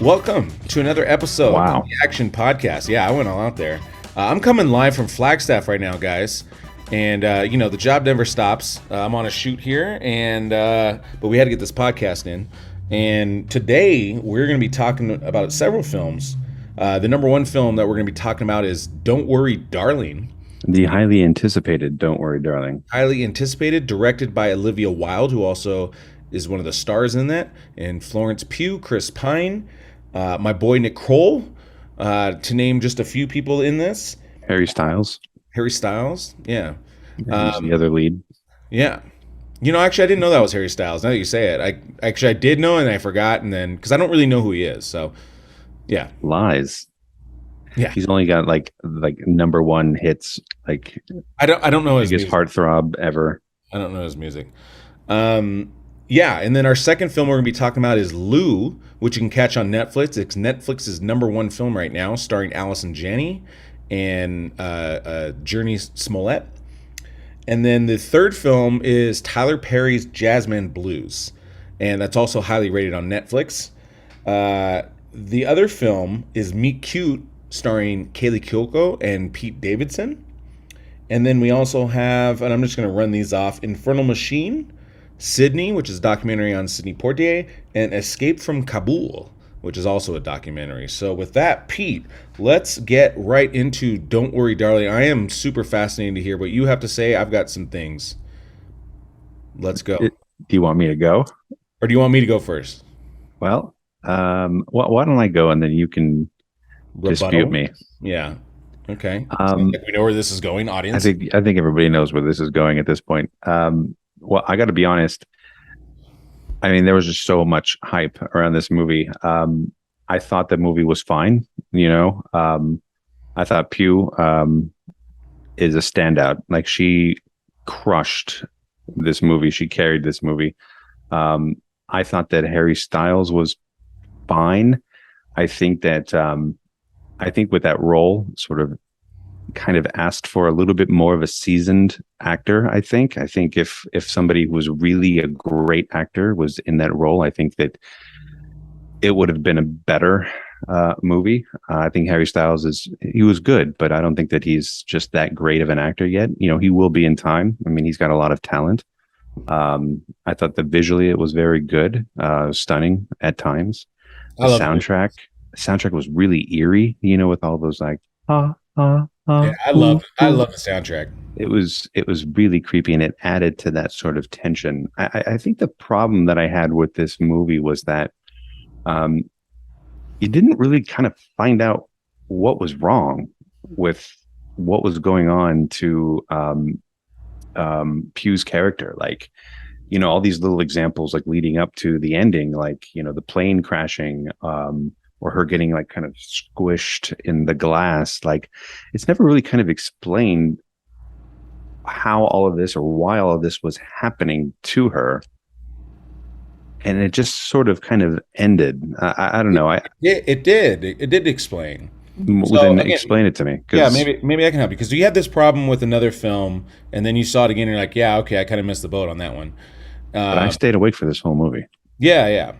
Welcome to another episode of Wow. the Action Podcast. Yeah, I went all out there. I'm coming live from Flagstaff right now, guys. And, the job never stops. I'm on a shoot here, and but we had to get this podcast in. And today, we're going to be talking about several films. The number one film that we're going to be talking about is Don't Worry, Darling. The highly anticipated Don't Worry, Darling. Highly anticipated, directed by Olivia Wilde, who also is one of the stars in that, and Florence Pugh, Chris Pine, my boy Nick Kroll, to name just a few people in this. Harry Styles. Harry Styles, yeah. He's the other lead. Yeah. Actually, I didn't know that was Harry Styles. Now that you say it, I did know and I forgot, and then because I don't really know who he is, so yeah. Lies. Yeah. He's only got like number one hits. Like I don't know his biggest music. heartthrob ever. I don't know his music. Yeah, and then our second film we're going to be talking about is Lou, which you can catch on Netflix. It's Netflix's number one film right now, starring Allison, Janney, and Jurnee Smollett. And then the third film is Tyler Perry's Jazzman Blues, and that's also highly rated on Netflix. The other film is Meet Cute, starring Kaley, Cuoco, and Pete Davidson. And then we also have, and I'm just going to run these off, Infernal Machine, Sidney, which is a documentary on Sidney Poitier, and Escape from Kabul, which is also a documentary. So with that, Pete, let's get right into Don't Worry, Darling. I am super fascinated to hear what you have to say. I've got some things. Let's go. Do you want me to go? Or do you want me to go first? Well, why don't I go and then you can dispute me? Yeah. Okay. We know where this is going, audience. I think everybody knows where this is going at this point. Well, I got to be honest. I mean, there was just so much hype around this movie. I thought the movie was fine. I thought Pugh is a standout. Like, she crushed this movie. She carried this movie. I thought that Harry Styles was fine. I think with that role, sort of kind of asked for a little bit more of a seasoned actor. I think if somebody who was really a great actor was in that role, I think that it would have been a better movie. I think Harry Styles he was good, but I don't think that he's just that great of an actor yet. He will be in time. I mean, he's got a lot of talent. I thought that visually it was very good, stunning at times. The soundtrack was really eerie, with all those like yeah, I love the soundtrack. It was really creepy, and it added to that sort of tension. I think the problem that I had with this movie was that you didn't really kind of find out what was wrong with what was going on to Pugh's character. Like, all these little examples like leading up to the ending, like, the plane crashing, or her getting like kind of squished in the glass. Like, it's never really kind of explained how all of this or why all of this was happening to her. And it just sort of kind of ended. I don't know. It did explain. Well, then again, explain it to me. Yeah, maybe I can help you, because you had this problem with another film, and then you saw it again, and you're like, yeah, okay, I kind of missed the boat on that one. But I stayed awake for this whole movie. Yeah.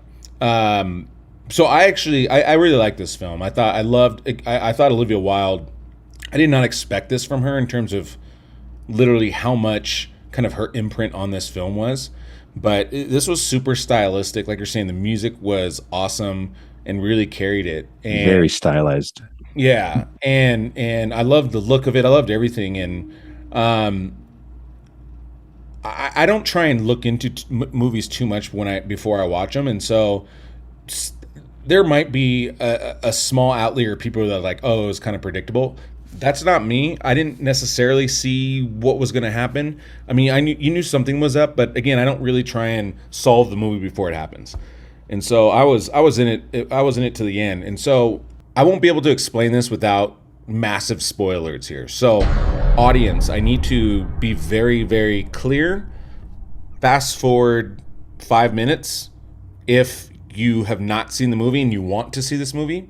So I really like this film. I thought Olivia Wilde, I did not expect this from her in terms of literally how much kind of her imprint on this film was. But this was super stylistic. Like you're saying, the music was awesome and really carried it. And very stylized. Yeah. And I loved the look of it. I loved everything. And I don't try and look into movies too much before I watch them. And so there might be a small outlier, people that are like, oh, it was kind of predictable. That's not me. I didn't necessarily see what was going to happen. I mean, you knew something was up, but again, I don't really try and solve the movie before it happens. And so I was in it. I was in it to the end. And so I won't be able to explain this without massive spoilers here. So, audience, I need to be very, very clear. Fast forward 5 minutes if you have not seen the movie and you want to see this movie.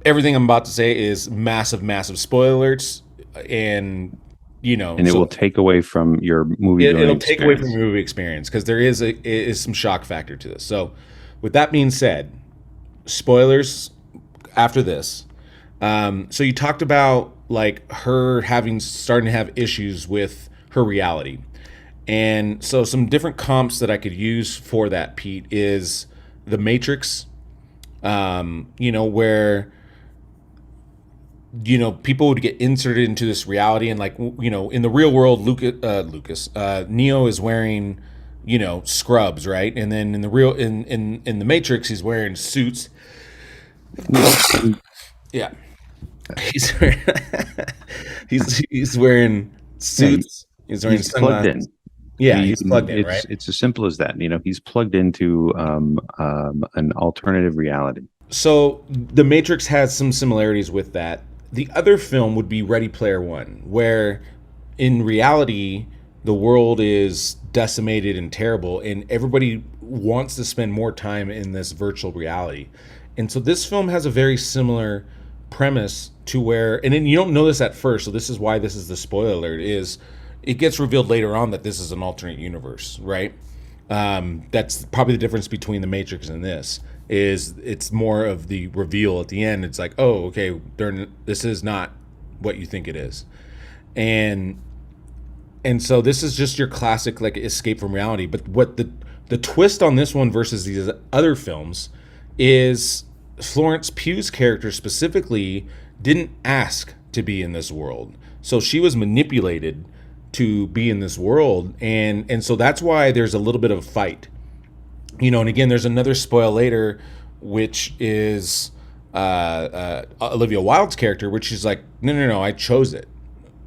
Everything I'm about to say is massive, massive spoilers, and it will take away from your movie. It'll take away from your movie experience, because there is some shock factor to this. So, with that being said, spoilers after this. So you talked about like her having starting to have issues with her reality. And so some different comps that I could use for that, Pete, is the Matrix, where people would get inserted into this reality, and like in the real world, Neo is wearing scrubs, right? And then in the Matrix, he's wearing suits. Yeah, he's wearing, he's wearing Yeah, suits. He's wearing he's plugged in. sunglasses. Yeah, he's plugged in, right? It's as simple as that. He's plugged into an alternative reality. So the Matrix has some similarities with that. The other film would be Ready Player One, where in reality the world is decimated and terrible, and everybody wants to spend more time in this virtual reality. And so this film has a very similar premise to where, and then you don't know this at first, so this is why this is the spoiler alert, is it gets revealed later on that this is an alternate universe, right? That's probably the difference between the Matrix and this. Is it's more of the reveal at the end. It's like, oh, okay, this is not what you think it is, and so this is just your classic like escape from reality. But what the twist on this one versus these other films is Florence Pugh's character specifically didn't ask to be in this world, so she was manipulated to be in this world, and so that's why there's a little bit of a fight. And again, there's another spoil later, which is Olivia Wilde's character, which she's like, no, I chose it.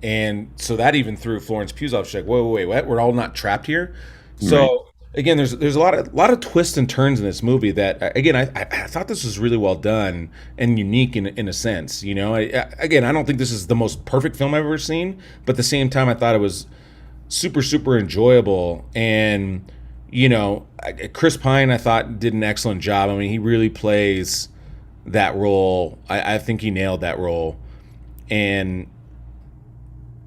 And so that even threw Florence Pugh off. She's like, wait, what? We're all not trapped here. So right. Again, there's a lot of twists and turns in this movie that, again, I thought this was really well done and unique in a sense. Again, I don't think this is the most perfect film I've ever seen, but at the same time, I thought it was super, super enjoyable. And Chris Pine, I thought, did an excellent job. I mean, he really plays that role. I think he nailed that role. And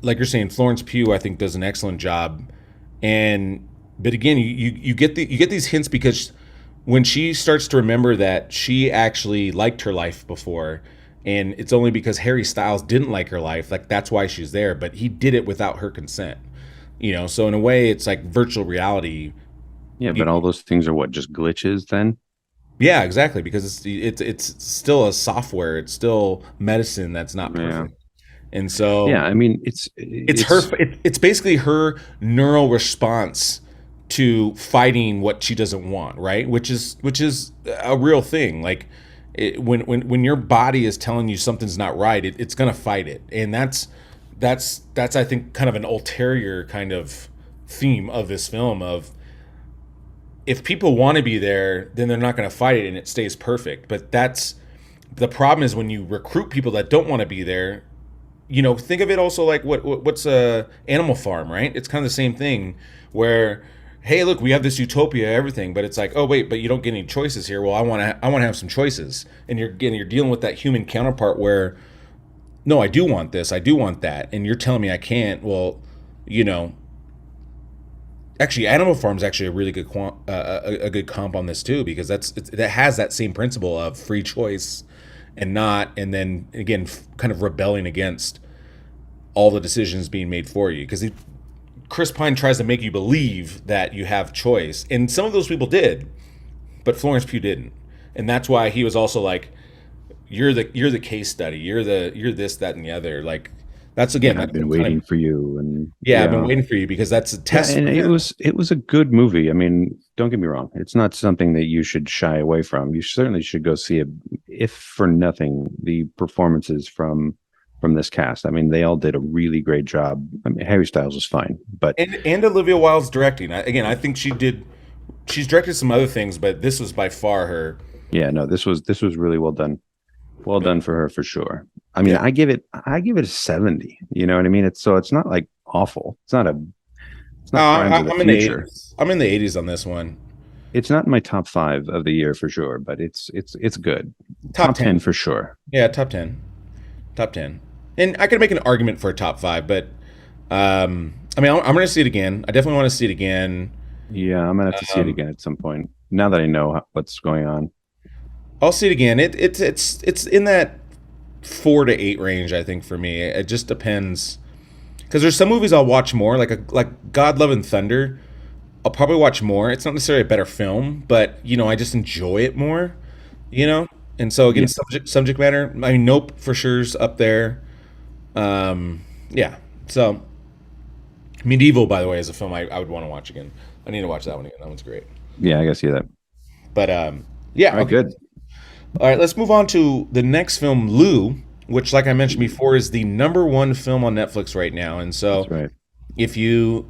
like you're saying, Florence Pugh, I think, does an excellent job. But again, you get these hints because when she starts to remember that she actually liked her life before, and it's only because Harry Styles didn't like her life, like that's why she's there. But he did it without her consent. So in a way, it's like virtual reality. Yeah, but all those things are what, just glitches then? Yeah, exactly, because it's still a software. It's still medicine that's not perfect. Yeah. And so yeah, I mean, it's basically her neural response to fighting what she doesn't want, right? Which is a real thing. Like when your body is telling you something's not right, it's gonna fight it, and that's I think kind of an ulterior kind of theme of this film of, if people want to be there, then they're not going to fight it and it stays perfect. But that's the problem, is when you recruit people that don't want to be there. Think of it also like what's a Animal Farm, right? It's kind of the same thing where, hey, look, we have this utopia, everything, but it's like, oh wait, but you don't get any choices here. Well, I want to have some choices, and you're dealing with that human counterpart where, no, I do want this, I do want that, and you're telling me I can't. Well, actually, Animal Farm is actually a really good a good comp on this too, because that has that same principle of free choice and then again kind of rebelling against all the decisions being made for you. Because Chris Pine tries to make you believe that you have choice, and some of those people did, but Florence Pugh didn't, and that's why he was also like, you're the case study, you're this, that, and the other. Like, that's again. I've been waiting for you, and I've been waiting for you, because that's a test. Yeah, and it was a good movie. I mean, don't get me wrong; it's not something that you should shy away from. You certainly should go see it, if for nothing, the performances from this cast. I mean, they all did a really great job. I mean, Harry Styles was fine, but and Olivia Wilde's directing. I think she's directed some other things, but this was by far her. Yeah, no, this was really well done. Well done for her, for sure. I mean, yeah. I give it a 70. You know what I mean? It's not like awful. It's not I'm in the 80s. I'm in the 80s on this one. It's not in my top 5 of the year for sure, but it's good. Top 10 for sure. Yeah, top 10. And I could make an argument for a top 5, but I mean, I'm going to see it again. I definitely want to see it again. Yeah, I'm going to have to see it again at some point, now that I know what's going on. I'll see it again. It's in that 4 to 8 range, I think, for me. It just depends because there's some movies I'll watch more, like God, Love and Thunder. I'll probably watch more. It's not necessarily a better film, but I just enjoy it more. You know, and so again, Yeah. subject matter. I mean, Nope for sure's up there. Yeah. So Medieval, by the way, is a film I would want to watch again. I need to watch that one again. That one's great. Yeah, I gotta see that. But yeah. All right, Okay. good. All right. Let's move on to the next film, Lou, which, like I mentioned before, is the number 1 film on Netflix right now. And That's so, right. if you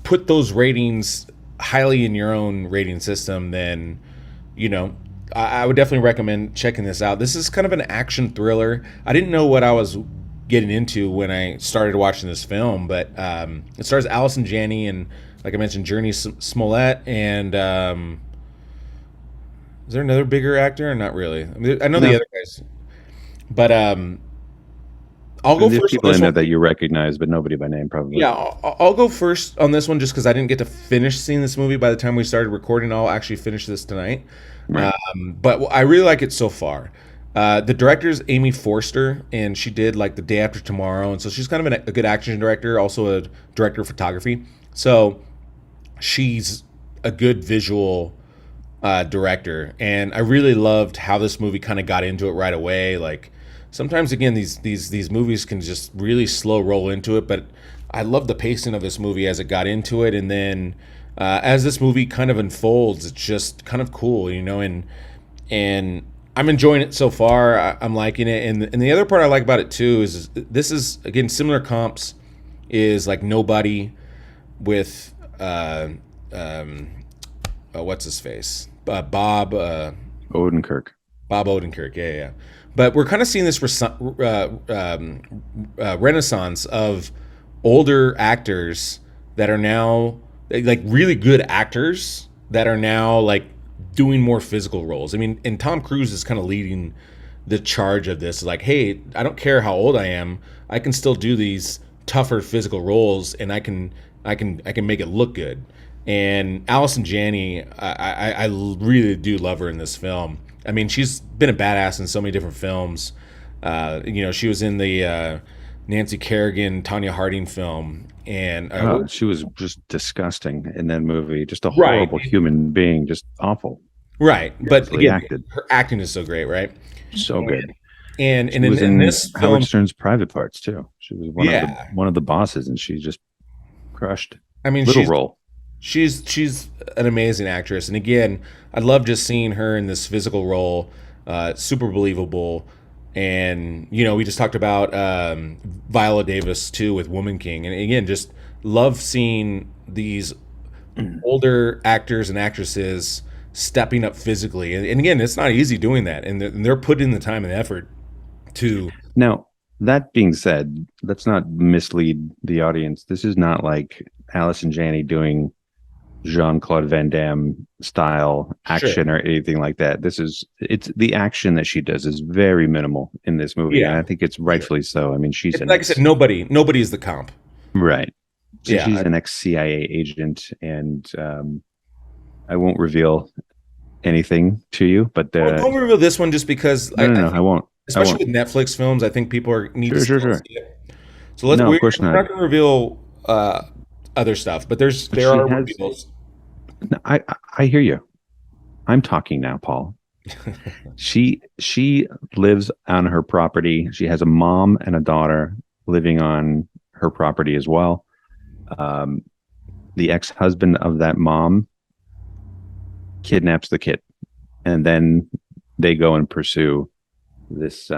put those ratings highly in your own rating system, then you know I would definitely recommend checking this out. This is kind of an action thriller. I didn't know what I was getting into when I started watching this film, but it stars Allison Janney and, like I mentioned, Jurnee Smollett. And is there another bigger actor? Or not really. I mean, I know the No, other guys, but I'll go there's first on people this in there one. that you recognize, but nobody by name, probably. Yeah, I'll go first on this one just because I didn't get to finish seeing this movie by the time we started recording. I'll actually finish this tonight. Right. But I really like it so far. The director is Amy Forster, and she did like The Day After Tomorrow, and so she's kind of a good action director, also a director of photography. So she's a good visual director, and I really loved how this movie kind of got into it right away. Like sometimes, again, these movies can just really slow roll into it, but I love the pacing of this movie as it got into it, and then as this movie kind of unfolds, it's just kind of cool, and I'm enjoying it so far. I'm liking it, and the other part I like about it too is this is again similar comps is like Nobody with um, what's his face Odenkirk. Bob Odenkirk, yeah, yeah. Yeah. But we're kind of seeing this renaissance of older actors that are now like really good actors that are now like doing more physical roles. I mean, and Tom Cruise is kind of leading the charge of this. Like, hey, I don't care how old I am, I can still do these tougher physical roles, and I can make it look good. And Allison Janney, I really do love her in this film. I mean, she's been a badass in so many different films. She was in the Nancy Kerrigan, Tanya Harding film, and Oh, she was just disgusting in that movie. Just a right, horrible human being. Just awful. right. But Beautifully again, acted. her acting is so great, right? So good. And She was in in this film, Howard Stern's Private Parts too. She was yeah, one of the bosses, and she just crushed. I mean, Little role. she's an amazing actress, and again, I love just seeing her in this physical role, super believable. And we just talked about Viola Davis too with Woman King, and again, just love seeing these older actors and actresses stepping up physically. And again, it's not easy doing that, and they're putting the time and effort to. Now, that being said, let's not mislead the audience. This is not like Allison Janney doing Jean-Claude Van Damme style Sure. action or anything like that. It's the action that she does is very minimal in this movie, and Yeah, I think it's sure. rightfully so. I mean, she's It's an like I said, nobody is the comp. right. So Yeah. she's an ex-CIA agent, and I won't reveal anything to you, but Well, don't reveal this one just because I no, I think, won't. I especially won't. with Netflix films, I think people need to Sure, sure, still sure. see it. So No, of we're course not. not going to reveal other stuff, but But there she are has. reveals. No, I hear you. I'm talking now, Paul. She lives on her property. She has a mom and a daughter living on her property as well. Um, the ex-husband of that mom kidnaps the kid, and then they go and pursue this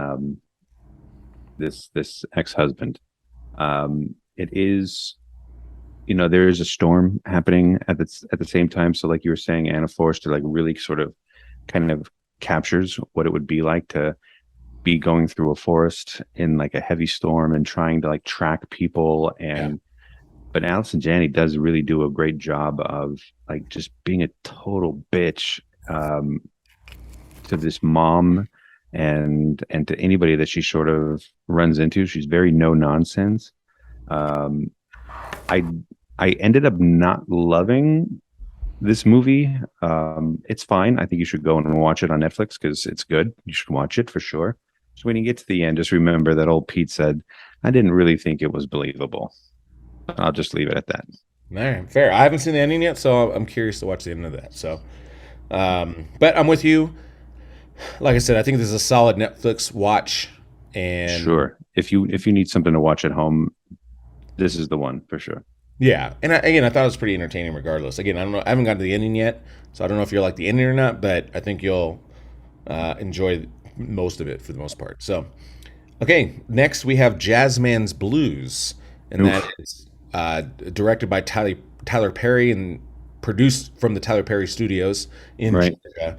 this ex-husband. It is, there is a storm happening at the same time. So, like you were saying, Anna Forster like really sort of kind of captures what it would be like to be going through a forest in like a heavy storm and trying to like track people. Yeah. And but Allison Janney does really do a great job of like just being a total bitch um, to this mom and to anybody that she sort of runs into. She's very no nonsense. Um, I I ended up not loving this movie, it's fine. I think you should go and watch it on Netflix because it's good. You should watch it for sure. So when you get to the end, just remember that old Pete said, "I didn't really think it was believable." I'll just leave it at that. All right, fair. I haven't seen the ending yet, so I'm curious to watch the end of that. So, but I'm with you. Like I said, I think this is a solid Netflix watch, and Sure. If you need something to watch at home, this is the one for sure. yeah. And again, I thought it was pretty entertaining, regardless. Again, I don't know. I haven't gotten to the ending yet, so I don't know if you're like the ending or not. But I think you'll enjoy most of it for the most part. So, okay, next we have Jazzman's Blues, and that Oof. is directed by Tyler Perry and produced from the Tyler Perry Studios in Right. Georgia.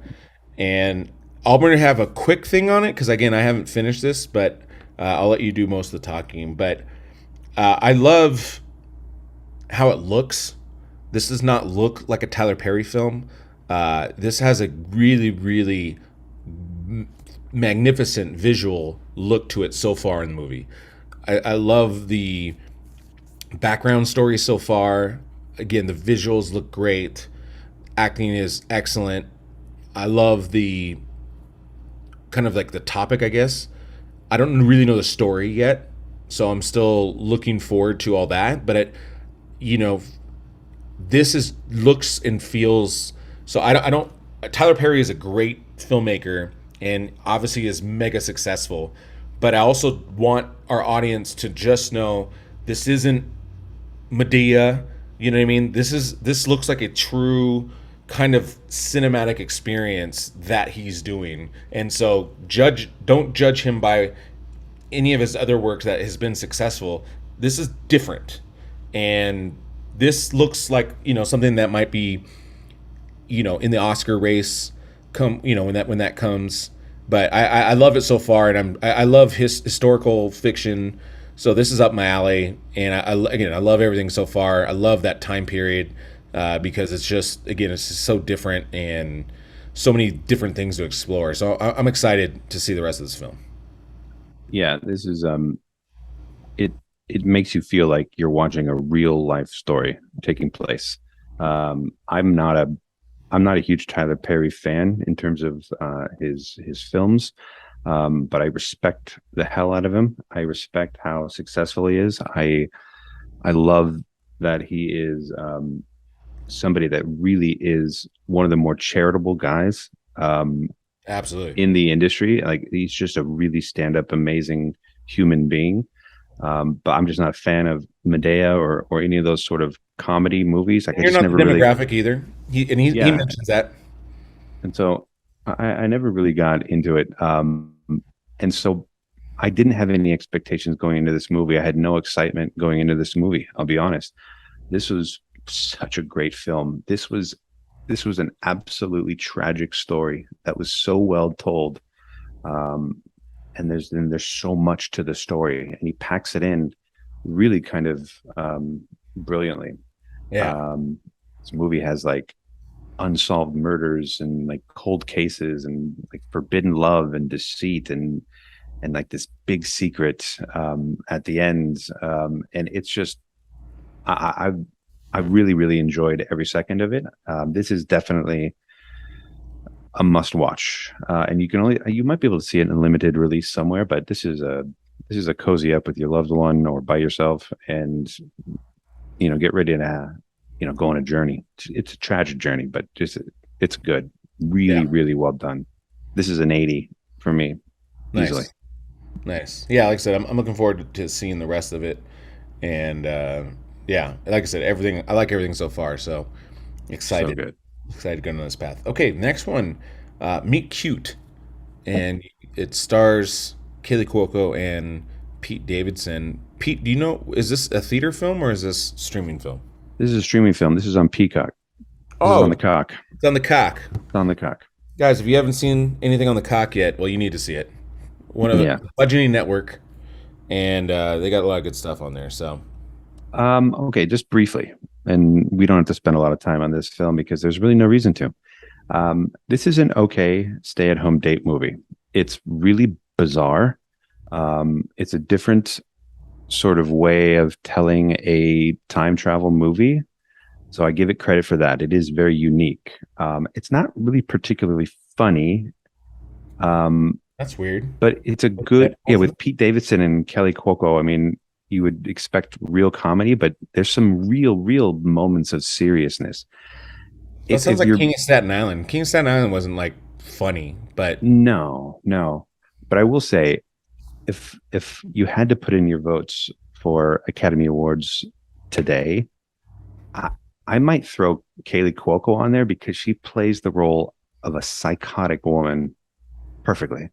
And I'm going to have a quick thing on it because, again, I haven't finished this, but I'll let you do most of the talking. But I love how it looks. This does not look like a Tyler Perry film. This has a really, really magnificent visual look to it so far in the movie. I love the background story so far. Again, the visuals look great. Acting is excellent. I love the kind of like the topic, I guess. I don't really know the story yet, so I'm still looking forward to all that. But you know, this is looks and feels. So I don't. Tyler Perry is a great filmmaker and obviously is mega successful. But I also want our audience to just know this isn't Medea. You know what I mean? This looks like a true kind of cinematic experience that he's doing. And so don't judge him by any of his other work that has been successful. This is different. And this looks like, something that might be, in the Oscar race come, when that comes. But I love it so far, and I love his historical fiction. So this is up my alley, and again, I love everything so far. I love that time period because it's just, again, it's just so different and so many different things to explore. So I'm excited to see the rest of this film. Yeah, this is it it makes you feel like you're watching a real life story taking place. Um, I'm not a I'm not a huge Tyler Perry fan in terms of his films, but I respect the hell out of him. I respect how successful he is. I love that he is somebody that really is one of the more charitable guys Absolutely. in the industry. Like he's just a really stand up, amazing human being. But I'm just not a fan of Medea or any of those sort of comedy movies. Like I You're just not the never really, demographic either. He yeah. mentions that. And so I never really got into it. And so I didn't have any expectations going into this movie. I had no excitement going into this movie. I'll be honest. This was such a great film. This was an absolutely tragic story that was so well told. Um, and there's so much to the story, and he packs it in really kind of brilliantly. Yeah, This movie has like unsolved murders and like cold cases and like forbidden love and deceit and like this big secret at the end. And it's just I really really enjoyed every second of it. This is definitely a must watch, and you might be able to see it in a limited release somewhere, but this is a cozy up with your loved one or by yourself, and get ready to go on a journey. It's a tragic journey, but just it's good. yeah, Really, really well done. This is an 80 for me, easily. nice, nice. Yeah, like I said, I'm looking forward to seeing the rest of it, and yeah, like I said, everything. I like everything so far, so So excited, good. excited to go on this path. Okay, next one, Meet Cute, and it stars Kaley Cuoco and Pete Davidson. Pete, do you know, is this a theater film or is this streaming film? This is a streaming film. This is on Peacock. This is on Oh, the cock. it's on the cock. It's on the cock. Guys, if you haven't seen anything on the cock yet, well, you need to see it. One of Yeah. the budgeting network, and they got a lot of good stuff on there. So, Okay, just briefly, and we don't have to spend a lot of time on this film because there's really no reason to. This is an okay stay-at-home date movie. It's really bizarre. It's a different sort of way of telling a time travel movie. So I give it credit for that. It is very unique. It's not really particularly funny, um, That's weird. but it's a good, yeah, with Pete Davidson and Kelly Cuoco. I mean, you would expect real comedy, but there's some real moments of seriousness. That sounds If like you're King of Staten Island. King of Staten Island wasn't like funny, but no, but I will say, if you had to put in your votes for Academy Awards today, I, I might throw Kaley Cuoco on there because she plays the role of a psychotic woman perfectly.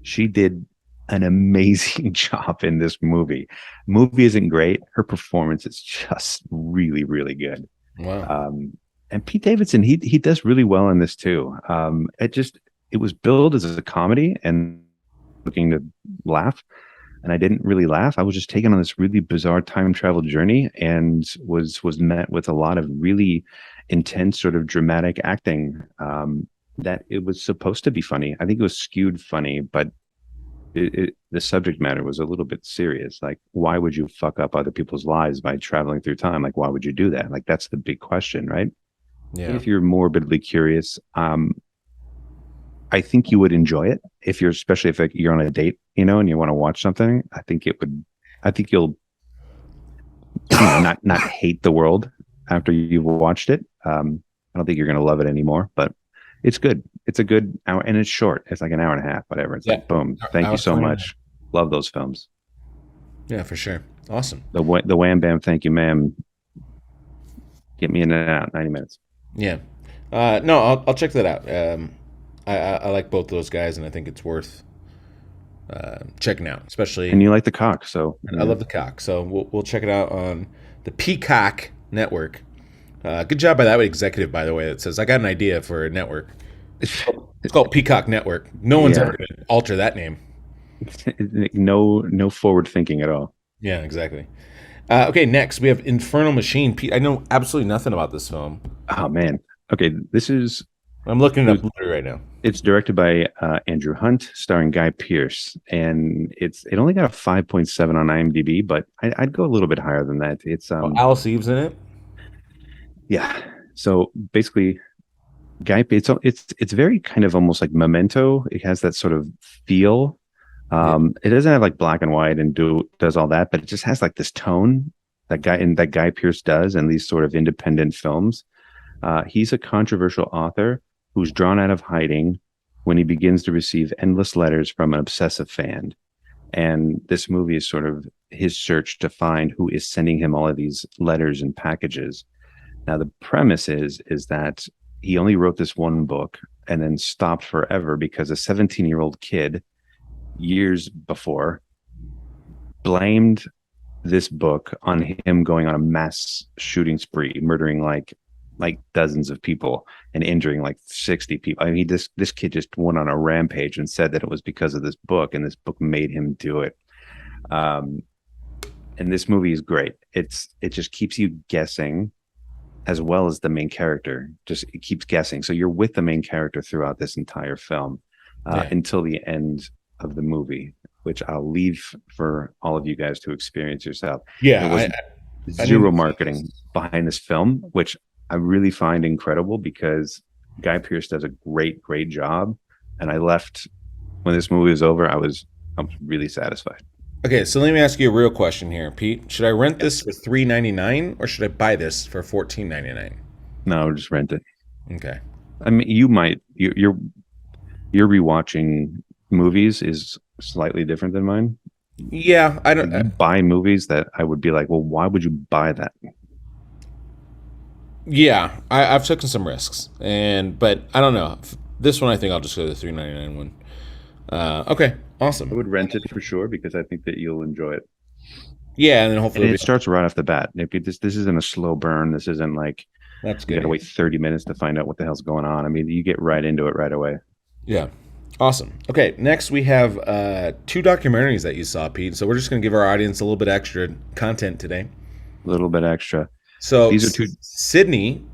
She did an amazing job in this movie. Movie isn't great. Her performance is just really good. wow. And Pete Davidson, he does really well in this too. It was billed as a comedy and looking to laugh, and I didn't really laugh. I was just taken on this really bizarre time travel journey and was met with a lot of really intense, sort of dramatic acting. That it was supposed to be funny. I think it was skewed funny, but the subject matter was a little bit serious. Like, why would you fuck up other people's lives by traveling through time? Like, why would you do that? Like, that's the big question, right? Yeah. If you're morbidly curious, I think you would enjoy it if you're, especially if you're on a date, and you want to watch something. I think you'll not hate the world after you've watched it. I don't think you're going to love it anymore, but it's good. It's a good hour, and it's short. It's like an hour and a half, whatever. It's like, boom. Thank you so much. Love those films. Yeah, for sure. Awesome. The wham bam, thank you, ma'am. Get me in and out, 90 minutes. Yeah. No, I'll check that out. I like both those guys, and I think it's worth checking out, especially. And you like the cock, so I love the cock, so we'll check it out on the Peacock Network. Good job by that executive, by the way. That says I got an idea for a network. It's called Peacock Network. No one's ever going to alter that name. No forward thinking at all. Yeah, exactly. Okay, next we have Infernal Machine. Pete, I know absolutely nothing about this film. Oh man. Okay, I'm looking it up right now. It's directed by Andrew Hunt, starring Guy Pearce, and it only got a 5.7 on IMDb, but I'd go a little bit higher than that. It's Alice Eve's in it. Yeah. So basically, it's very kind of almost like Memento. It has that sort of feel. It doesn't have like black and white and does all that, but it just has like this tone that Guy Pearce does in these sort of independent films. He's a controversial author who's drawn out of hiding when he begins to receive endless letters from an obsessive fan. And this movie is sort of his search to find who is sending him all of these letters and packages. Now, the premise is that he only wrote this one book and then stopped forever because a 17-year-old kid years before blamed this book on him going on a mass shooting spree, murdering like dozens of people and injuring like 60 people. I mean, this kid just went on a rampage and said that it was because of this book, and this book made him do it. And this movie is great. It just keeps you guessing, as well as the main character. It keeps guessing. So you're with the main character throughout this entire film until the end of the movie, which I'll leave for all of you guys to experience yourself. Yeah, zero marketing behind this film, which I really find incredible because Guy Pearce does a great job. And I left when this movie was over. I was really satisfied. Okay, so let me ask you a real question here, Pete. Should I rent this for $3.99 or should I buy this for $14.99? No, just rent it. Okay. I mean, you're rewatching movies is slightly different than mine. Yeah, I don't buy movies that I would be like, well, why would you buy that? Yeah, I've taken some risks, but I don't know. This one, I think I'll just go to the $3.99 one. Okay, awesome. I would rent it for sure because I think that you'll enjoy it. Yeah, and then hopefully it starts right off the bat. This isn't a slow burn. This isn't like that's good. You gotta wait 30 minutes to find out what the hell's going on. I mean, you get right into it right away. Yeah, awesome. Okay, next we have 2 documentaries that you saw, Pete. So we're just gonna give our audience a little bit extra content today. A little bit extra. So these are 2. Sidney,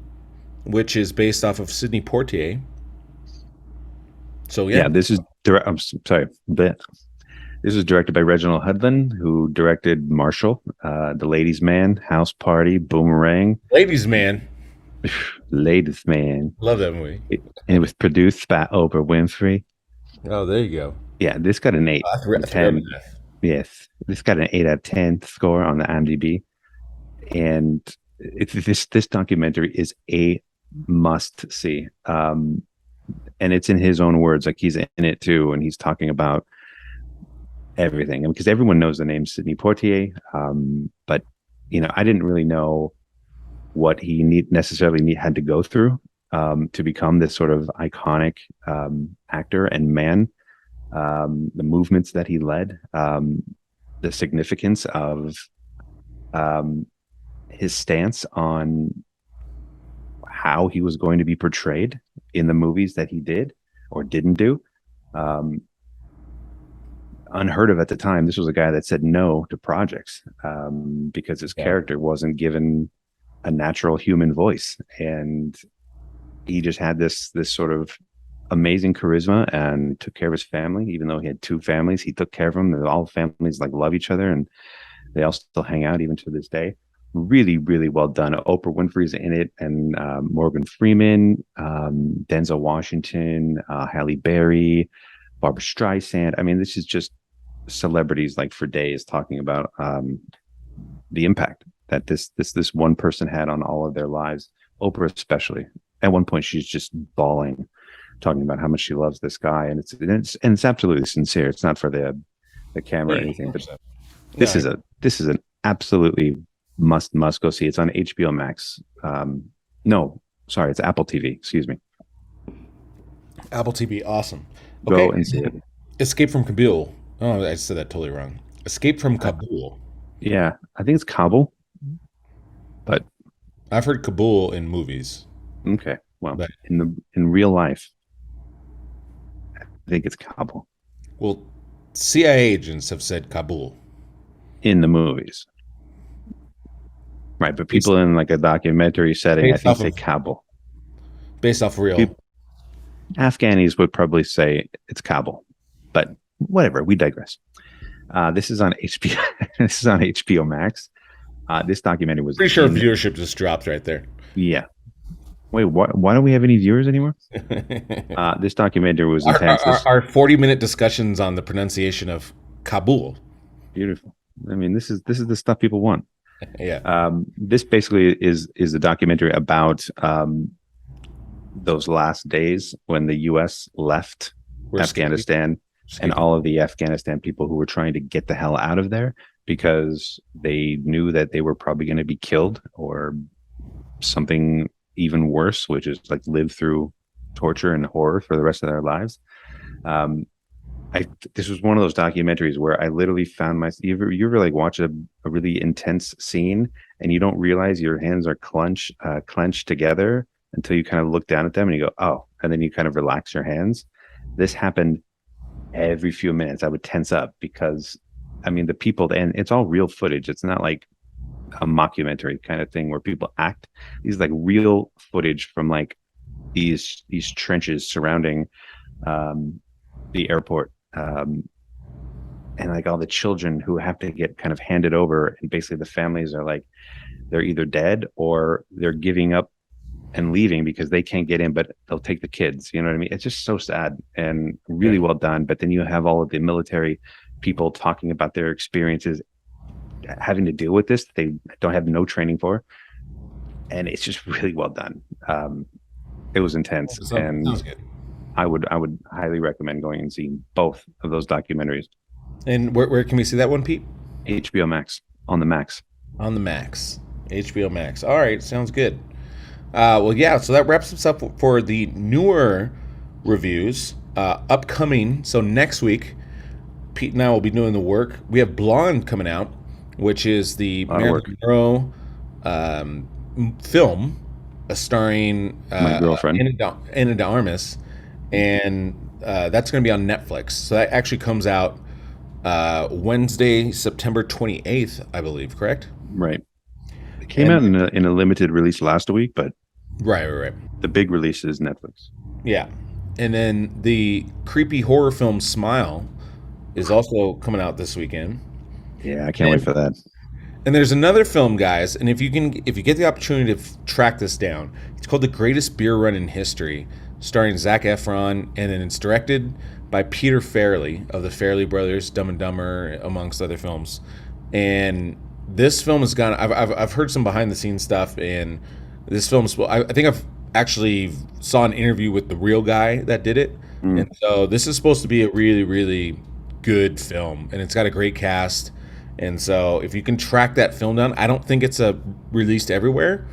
which is based off of Sidney Poitier. So this is I'm sorry. This is directed by Reginald Hudlin, who directed Marshall, The Ladies' Man, House Party, Boomerang. Ladies' Man. Latest man. Love that movie. And it was produced by Oprah Winfrey. Oh, there you go. Yeah, this got an 8 out I of forgot about 10. that. Yes, this got an 8 out of 10 score on the IMDb. And this documentary is a must see. And it's in his own words, like he's in it too, and he's talking about everything. Because everyone knows the name Sidney Poitier, but I didn't really know what he had to go through to become this sort of iconic actor and man. The movements that he led, the significance of his stance on how he was going to be portrayed in the movies that he did or didn't do. Um, Unheard of at the time. This was a guy that said no to projects because his character wasn't given a natural human voice, and he just had this sort of amazing charisma and took care of his family. Even though he had two families, he took care of them. All families like love each other, and they all still hang out even to this day. Really, really well done. Oprah Winfrey's in it, and Morgan Freeman, Denzel Washington, Halle Berry, Barbara Streisand. I mean, this is just celebrities like for days talking about the impact that this one person had on all of their lives. Oprah especially. At one point, she's just bawling, talking about how much she loves this guy, and it's absolutely sincere. It's not for the camera or anything, but this is an absolutely must go see. It's on HBO Max. No, sorry, it's Apple TV. Excuse me. Apple TV, awesome. Go and see it. Escape from Kabul. Oh, I said that totally wrong. Escape from Kabul. Yeah, I think it's Kabul, but I've heard Kabul in movies. Okay, well, but in real life, I think it's Kabul. Well, CIA agents have said Kabul in the movies, right? But people in like a documentary setting, I think, say Kabul. Based off real. Afghanis would probably say it's Kabul, but whatever. We digress. This is on HBO. This is on HBO Max. This documentary was pretty sure viewership just dropped right there. Yeah. Wait, why don't we have any viewers anymore? This documentary was intense. Our 40-minute discussions on the pronunciation of Kabul. Beautiful. I mean, this is the stuff people want. Yeah. This basically is the documentary about those last days when the U.S. left Afghanistan and all of the Afghanistan people who were trying to get the hell out of there because they knew that they were probably going to be killed or something even worse, which is like live through torture and horror for the rest of their lives. This was one of those documentaries where I literally found you ever like watch a really intense scene and you don't realize your hands are clenched together until you kind of look down at them and you go, oh, and then you kind of relax your hands. This happened every few minutes. I would tense up because, I mean, the people, and it's all real footage. It's not like a mockumentary kind of thing where people act. These like real footage from like these trenches surrounding the airport, and like all the children who have to get kind of handed over, and basically the families are like they're either dead or they're giving up and leaving because they can't get in, but they'll take the kids. You know what I mean? It's just so sad and really well done. But then you have all of the military people talking about their experiences having to deal with this. They don't have no training for, and it's just really well done. It was intense, and I would highly recommend going and seeing both of those documentaries. And where can we see that one, Pete? HBO Max, on the Max. On the Max. HBO Max. All right, sounds good. Well, yeah, so that wraps us up for the newer reviews. Upcoming, so next week, Pete and I will be doing the work. We have Blonde coming out, which is the Marilyn Monroe film starring my girlfriend Ana de Armas, and that's going to be on Netflix. So that actually comes out Wednesday, September 28th, I believe. Correct? Right. It came out in a limited release last week, but right. The big release is Netflix. Yeah, and then the creepy horror film Smile is also coming out this weekend. Yeah, I can't wait for that. And there's another film, guys, and if you get the opportunity to track this down, it's called The Greatest Beer Run in History, starring Zac Efron, and then it's directed by Peter Farrelly of the Farrelly Brothers, Dumb and Dumber, amongst other films. And this film has gone. I've heard some behind the scenes stuff, and this film's. I think I've actually saw an interview with the real guy that did it, and so this is supposed to be a really, really good film, and it's got a great cast. And so if you can track that film down, I don't think it's released everywhere,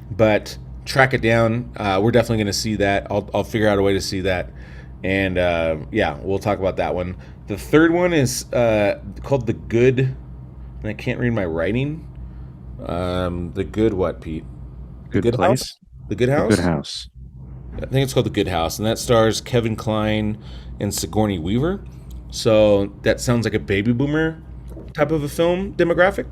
but track it down. We're definitely going to see that. I'll figure out a way to see that. And yeah, we'll talk about that one. The third one is called The Good, and I can't read my writing. The Good what, Pete? The Good Place? House? The Good House? The Good House. I think it's called The Good House, and that stars Kevin Kline and Sigourney Weaver. So that sounds like a baby boomer type of a film demographic.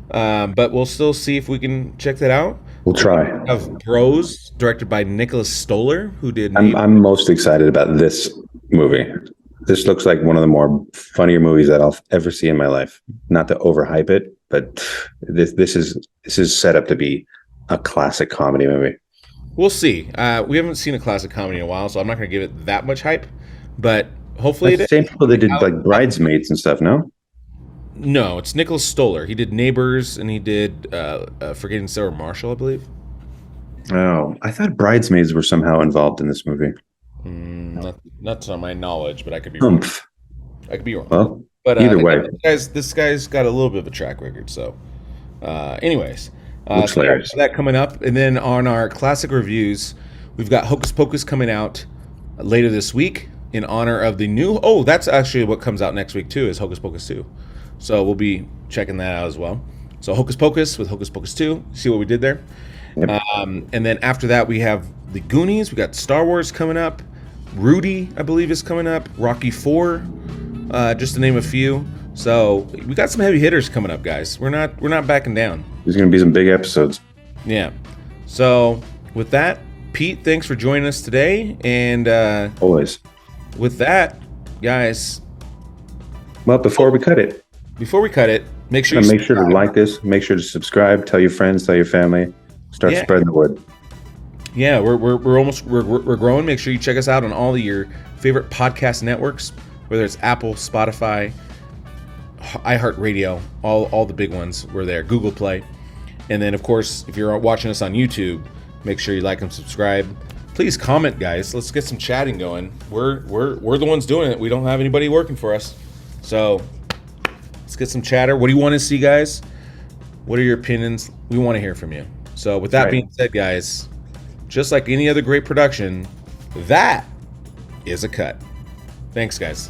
But we'll still see if we can check that out. We'll try. We have Bros, directed by Nicholas Stoller, who did... I'm most excited about this movie. This looks like one of the more funnier movies that I'll ever see in my life. Not to overhype it, but this is set up to be a classic comedy movie. We'll see. We haven't seen a classic comedy in a while, so I'm not going to give it that much hype. But hopefully... That's the same people that did like Bridesmaids and stuff, no? No, it's Nicholas Stoller. He did Neighbors, and he did Forgetting Sarah Marshall, I believe. Oh, I thought Bridesmaids were somehow involved in this movie. Not to my knowledge, but I could be wrong. I could be wrong. Well, but either way, this guy's got a little bit of a track record. So, anyways, looks hilarious. That coming up, and then on our classic reviews, we've got Hocus Pocus coming out later this week in honor of the new. Oh, that's actually what comes out next week too. Is Hocus Pocus 2. So we'll be checking that out as well. So Hocus Pocus with Hocus Pocus 2. See what we did there? Yep. And then after that, we have the Goonies. We got Star Wars coming up. Rudy, I believe, is coming up. Rocky 4, just to name a few. So we got some heavy hitters coming up, guys. We're not backing down. There's going to be some big episodes. Yeah. So with that, Pete, thanks for joining us today. And Always. With that, guys. Well, before we cut it, make sure to like this. Make sure to subscribe. Tell your friends. Tell your family. Start spreading the word. Yeah, we're growing. Make sure you check us out on all of your favorite podcast networks, whether it's Apple, Spotify, iHeartRadio, all the big ones. We're there. Google Play, and then of course, if you're watching us on YouTube, make sure you like and subscribe. Please comment, guys. Let's get some chatting going. We're the ones doing it. We don't have anybody working for us, so let's get some chatter. What do you want to see, guys? What are your opinions? We want to hear from you. So with that being said, guys, just like any other great production, that is a cut. Thanks, guys.